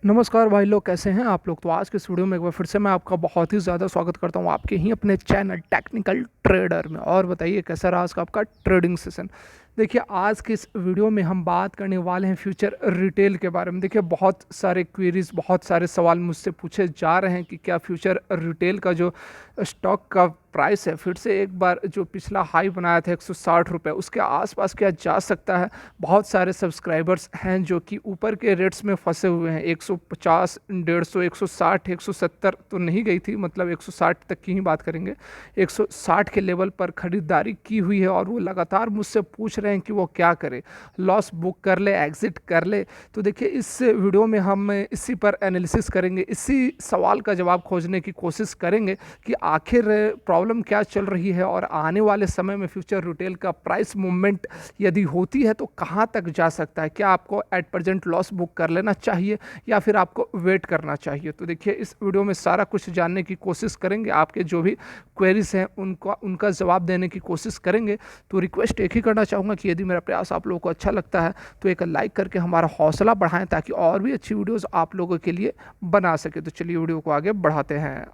नमस्कार भाई लोग, कैसे हैं आप लोग। तो आज के इस वीडियो में एक बार फिर से मैं आपका बहुत ही ज़्यादा स्वागत करता हूं आपके ही अपने चैनल टेक्निकल ट्रेडर में। और बताइए कैसा रहा आज का आपका ट्रेडिंग सेशन। देखिए आज के इस वीडियो में हम बात करने वाले हैं फ्यूचर रिटेल के बारे में। देखिए बहुत सारे क्वेरीज, बहुत सारे सवाल मुझसे पूछे जा रहे हैं कि क्या फ्यूचर रिटेल का जो स्टॉक का प्राइस है फिर से एक बार जो पिछला हाई बनाया था 160 रुपये उसके आसपास क्या जा सकता है। बहुत सारे सब्सक्राइबर्स हैं जो कि ऊपर के रेट्स में फंसे हुए हैं। 150, 150, 160, 170 तो नहीं गई थी, मतलब 160 तक की ही बात करेंगे। 160 के लेवल पर खरीदारी की हुई है और वो लगातार मुझसे पूछ रहे हैं कि वो क्या करे, लॉस बुक कर ले, एग्जिट कर ले। तो देखिए इस वीडियो में हम इसी पर एनालिसिस करेंगे, इसी सवाल का जवाब खोजने की कोशिश करेंगे कि आखिर प्रॉब्लम क्या चल रही है और आने वाले समय में फ्यूचर रिटेल का प्राइस मूवमेंट यदि होती है तो कहाँ तक जा सकता है। क्या आपको एट प्रेजेंट लॉस बुक कर लेना चाहिए या फिर आपको वेट करना चाहिए। तो देखिए इस वीडियो में सारा कुछ जानने की कोशिश करेंगे, आपके जो भी क्वेरीज हैं उनका जवाब देने की कोशिश करेंगे। तो रिक्वेस्ट एक ही करना चाहूँगा कि यदि मेरा प्रयास आप लोगों को अच्छा लगता है तो एक लाइक करके हमारा हौसला बढ़ाएं ताकि और भी अच्छी वीडियोज़ आप लोगों के लिए बना सके। तो चलिए वीडियो को आगे बढ़ाते हैं।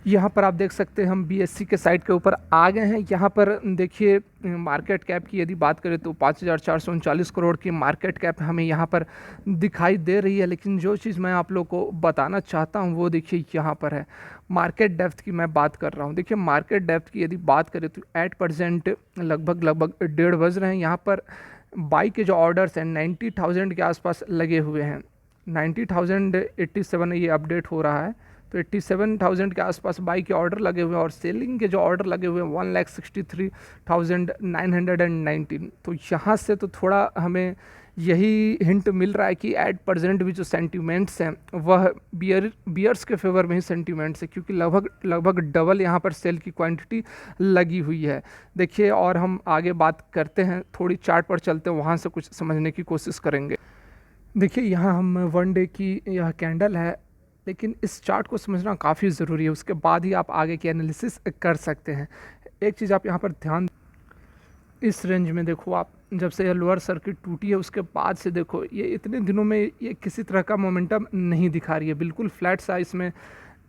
यहाँ पर आप देख सकते हैं हम बीएससी के साइट के ऊपर आ गए हैं। यहाँ पर देखिए मार्केट कैप की यदि बात करें तो 5,439 करोड़ की मार्केट कैप हमें यहाँ पर दिखाई दे रही है। लेकिन जो चीज़ मैं आप लोग को बताना चाहता हूँ वो देखिए यहाँ पर है, मार्केट डेप्थ की मैं बात कर रहा हूँ। देखिए मार्केट डेप्थ की यदि बात करें तो 8% लगभग 1.5 बज रहे हैं। यहाँ पर बाई के जो ऑर्डर्स हैं 90,000 के आसपास लगे हुए हैं। 90,087 ये अपडेट हो रहा है, तो 87,000 के आसपास बाई के ऑर्डर लगे हुए हैं और सेलिंग के जो ऑर्डर लगे हुए हैं 1,63,919। तो यहाँ से तो थोड़ा हमें यही हिंट मिल रहा है कि एट प्रेजेंट भी जो सेंटिमेंट्स हैं वह बियर्स के फेवर में ही सेंटिमेंट्स है, क्योंकि लगभग डबल यहाँ पर सेल की क्वांटिटी लगी हुई है। देखिए और हम आगे बात करते हैं, थोड़ी चार्ट पर चलते हैं, वहाँ से कुछ समझने की कोशिश करेंगे। देखिए यहाँ हम वन डे की यह कैंडल है, लेकिन इस चार्ट को समझना काफ़ी ज़रूरी है, उसके बाद ही आप आगे की एनालिसिस कर सकते हैं। एक चीज़ आप यहाँ पर ध्यान, इस रेंज में देखो आप, जब से यह लोअर सर्किट टूटी है उसके बाद से देखो ये इतने दिनों में ये किसी तरह का मोमेंटम नहीं दिखा रही है। बिल्कुल फ्लैट सा इसमें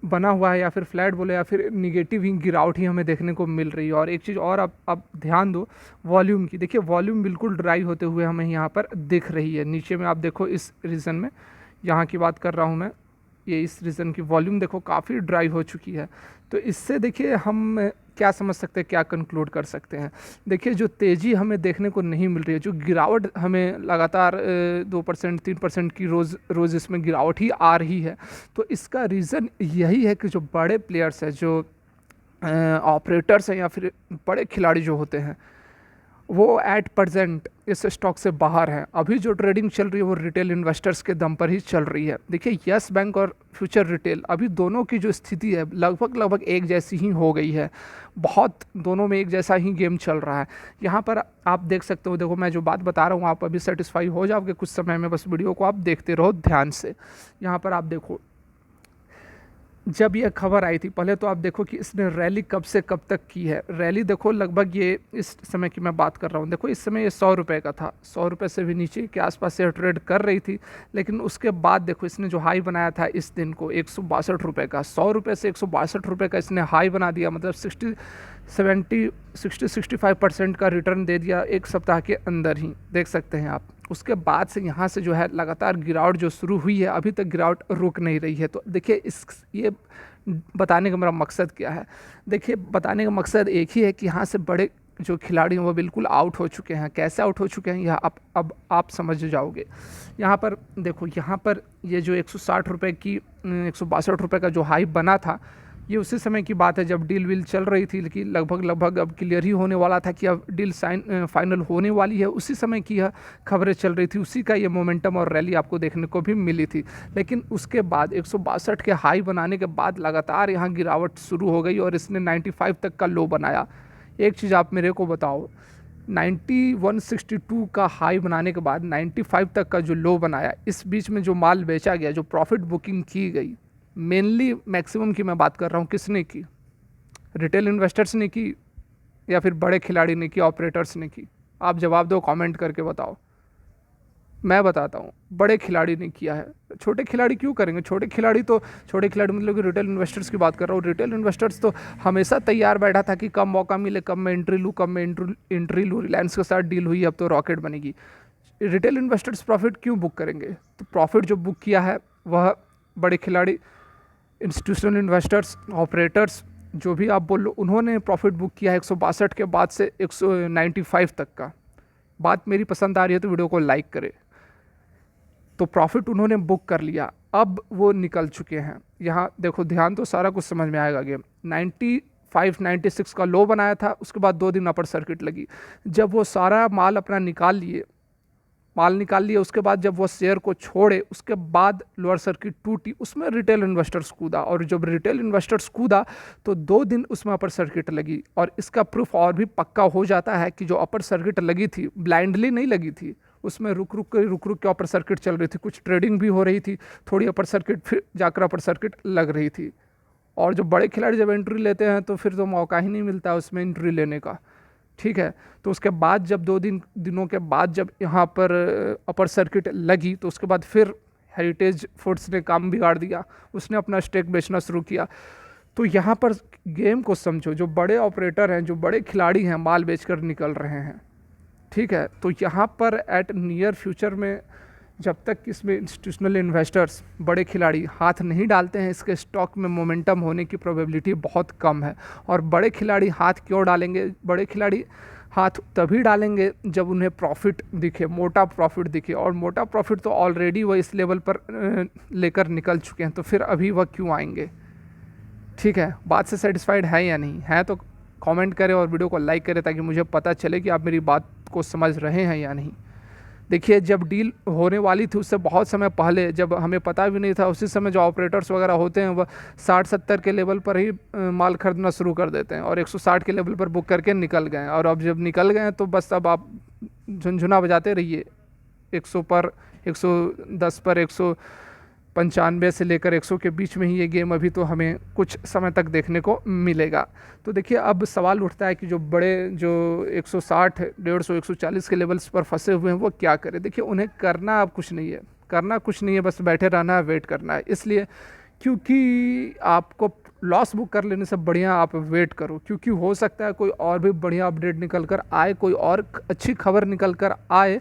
बना हुआ है, या फिर फ्लैट बोले या फिर निगेटिव ही गिरावट ही हमें देखने को मिल रही है। और एक चीज़ और आप ध्यान दो वॉल्यूम की। देखिए वॉल्यूम बिल्कुल ड्राई होते हुए हमें यहाँ पर दिख रही है। नीचे में आप देखो इस रीजन में, यहाँ की बात कर रहा हूँ मैं, ये इस रीजन की वॉल्यूम देखो काफ़ी ड्राई हो चुकी है। तो इससे देखिए हम क्या समझ सकते हैं, क्या कंक्लूड कर सकते हैं। देखिए जो तेज़ी हमें देखने को नहीं मिल रही है, जो गिरावट हमें लगातार 2%, 3% की रोज़ इसमें गिरावट ही आ रही है, तो इसका रीज़न यही है कि जो बड़े प्लेयर्स हैं, जो ऑपरेटर्स हैं या फिर बड़े खिलाड़ी जो होते हैं वो एट प्रेजेंट इस स्टॉक से बाहर है। अभी जो ट्रेडिंग चल रही है वो रिटेल इन्वेस्टर्स के दम पर ही चल रही है। देखिए यस बैंक और फ्यूचर रिटेल अभी दोनों की जो स्थिति है लगभग एक जैसी ही हो गई है। बहुत दोनों में एक जैसा ही गेम चल रहा है। यहाँ पर आप देख सकते हो, देखो मैं जो बात बता रहा हूँ आप अभी सेटिस्फाई हो जाओगे कुछ समय में, बस वीडियो को आप देखते रहो ध्यान से। यहाँ पर आप देखो जब ये खबर आई थी, पहले तो आप देखो कि इसने रैली कब से कब तक की है। रैली देखो लगभग ये इस समय की मैं बात कर रहा हूँ, देखो इस समय ये 100 रुपये का था, 100 रुपये से भी नीचे के आसपास से ट्रेड कर रही थी। लेकिन उसके बाद देखो इसने जो हाई बनाया था इस दिन को 162 रुपये का, 100 रुपये से 162 रुपये का इसने हाई बना दिया, मतलब 60-65% का रिटर्न दे दिया एक सप्ताह के अंदर ही, देख सकते हैं आप। उसके बाद से यहाँ से जो है लगातार गिरावट जो शुरू हुई है, अभी तक गिरावट रुक नहीं रही है। तो देखिए ये बताने का मेरा मकसद क्या है। देखिए बताने का मकसद एक ही है कि यहाँ से बड़े जो खिलाड़ी हैं वो बिल्कुल आउट हो चुके हैं। कैसे आउट हो चुके हैं यह अब आप समझ जाओगे। यहाँ पर देखो, यहाँ पर ये जो 160 रुपये की 162 रुपये का जो हाई बना था, ये उसी समय की बात है जब डील वील चल रही थी कि लगभग अब क्लियर ही होने वाला था कि अब डील फाइनल होने वाली है। उसी समय की यह खबरें चल रही थी, उसी का ये मोमेंटम और रैली आपको देखने को भी मिली थी। लेकिन उसके बाद 162 के हाई बनाने के बाद लगातार यहाँ गिरावट शुरू हो गई और इसने 95 तक का लो बनाया। एक चीज़ आप मेरे को बताओ, 162 का हाई बनाने के बाद 95 तक का जो लो बनाया, इस बीच में जो माल बेचा गया, जो प्रॉफिट बुकिंग की गई, मेनली मैक्सिमम की मैं बात कर रहा हूँ, किसने की? रिटेल इन्वेस्टर्स ने की या फिर बड़े खिलाड़ी ने की, ऑपरेटर्स ने की? आप जवाब दो, कमेंट करके बताओ। मैं बताता हूँ, बड़े खिलाड़ी ने किया है, छोटे खिलाड़ी क्यों करेंगे? छोटे खिलाड़ी मतलब कि रिटेल इन्वेस्टर्स की बात कर रहा हूँ। रिटेल इन्वेस्टर्स तो हमेशा तैयार बैठा था कि कब मौका मिले, कब मैं एंट्री लूँ। रिलायंस के साथ डील हुई, अब तो रॉकेट बनेगी। रिटेल इन्वेस्टर्स प्रॉफिट क्यों बुक करेंगे? तो प्रॉफिट जो बुक किया है वह बड़े खिलाड़ी, इंस्टीट्यूशनल इन्वेस्टर्स, ऑपरेटर्स, जो भी आप बोल लो, उन्होंने प्रॉफिट बुक किया है 162 के बाद से 195 तक का। बात मेरी पसंद आ रही है तो वीडियो को लाइक करें। तो प्रॉफिट उन्होंने बुक कर लिया, अब वो निकल चुके हैं। यहाँ देखो, ध्यान तो सारा कुछ समझ में आएगा। गेम 95 96 का लो बनाया था, उसके बाद 2 दिन अपर सर्किट लगी। जब वो सारा माल अपना निकाल लिए, उसके बाद जब वो शेयर को छोड़े, उसके बाद लोअर सर्किट टूटी, उसमें रिटेल इन्वेस्टर्स कूदा, और जब रिटेल इन्वेस्टर्स कूदा तो 2 दिन उसमें अपर सर्किट लगी। और इसका प्रूफ और भी पक्का हो जाता है कि जो अपर सर्किट लगी थी, ब्लाइंडली नहीं लगी थी, उसमें रुक रुक के अपर सर्किट चल रही थी, कुछ ट्रेडिंग भी हो रही थी, थोड़ी अपर सर्किट, फिर जाकर अपर सर्किट लग रही थी। और जो बड़े खिलाड़ी जब एंट्री लेते हैं तो फिर तो मौका ही नहीं मिलता उसमें एंट्री लेने का। ठीक है, तो उसके बाद जब 2 दिनों के बाद जब यहाँ पर अपर सर्किट लगी, तो उसके बाद फिर हेरिटेज फूड्स ने काम बिगाड़ दिया, उसने अपना स्टेक बेचना शुरू किया। तो यहाँ पर गेम को समझो, जो बड़े ऑपरेटर हैं, जो बड़े खिलाड़ी हैं, माल बेचकर निकल रहे हैं। ठीक है, तो यहाँ पर एट नियर फ्यूचर में, जब तक इसमें इंस्टीट्यूशनल इन्वेस्टर्स, बड़े खिलाड़ी हाथ नहीं डालते हैं, इसके स्टॉक में मोमेंटम होने की प्रोबेबिलिटी बहुत कम है। और बड़े खिलाड़ी हाथ क्यों डालेंगे? बड़े खिलाड़ी हाथ तभी डालेंगे जब उन्हें प्रॉफिट दिखे, मोटा प्रॉफिट दिखे। और मोटा प्रॉफिट तो ऑलरेडी वह इस लेवल पर लेकर निकल चुके हैं, तो फिर अभी वह क्यों आएंगे? ठीक है, बात से सेटिस्फाइड है या नहीं है? तो कमेंट करें और वीडियो को लाइक करें, ताकि मुझे पता चले कि आप मेरी बात को समझ रहे हैं या नहीं। देखिए, जब डील होने वाली थी उससे बहुत समय पहले, जब हमें पता भी नहीं था, उसी समय जो ऑपरेटर्स वगैरह होते हैं वह 60-70 के लेवल पर ही माल खरीदना शुरू कर देते हैं, और 160 के लेवल पर बुक करके निकल गए। और अब जब निकल गए तो बस अब आप झुनझुना बजाते रहिए, 100 पर, 110 पर, 195 से लेकर 100 के बीच में ही ये गेम अभी तो हमें कुछ समय तक देखने को मिलेगा। तो देखिए, अब सवाल उठता है कि जो बड़े, जो 160, 150, 140 के लेवल्स पर फंसे हुए हैं, वो क्या करें? देखिए, उन्हें करना अब कुछ नहीं है, बस बैठे रहना है, वेट करना है। इसलिए, क्योंकि आपको लॉस बुक कर लेने से बढ़िया आप वेट करो, क्योंकि हो सकता है कोई और भी बढ़िया अपडेट निकल कर आए, कोई और अच्छी खबर निकल कर आए,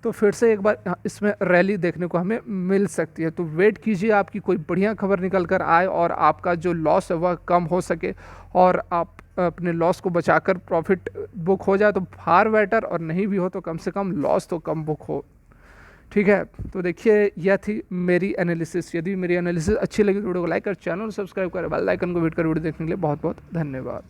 तो फिर से एक बार इसमें रैली देखने को हमें मिल सकती है। तो वेट कीजिए, आपकी कोई बढ़िया खबर निकल कर आए और आपका जो लॉस है वह कम हो सके, और आप अपने लॉस को बचाकर प्रॉफिट बुक हो जाए तो फार बेटर, और नहीं भी हो तो कम से कम लॉस तो कम बुक हो। ठीक है, तो देखिए, यह थी मेरी एनालिसिस। यदि मेरी एनालिसिस अच्छी लगी तो वीडियो को लाइक कर, चैनल सब्सक्राइब करें, बेल आइकन को हिट कर वीडियो देखने के लिए बहुत बहुत धन्यवाद।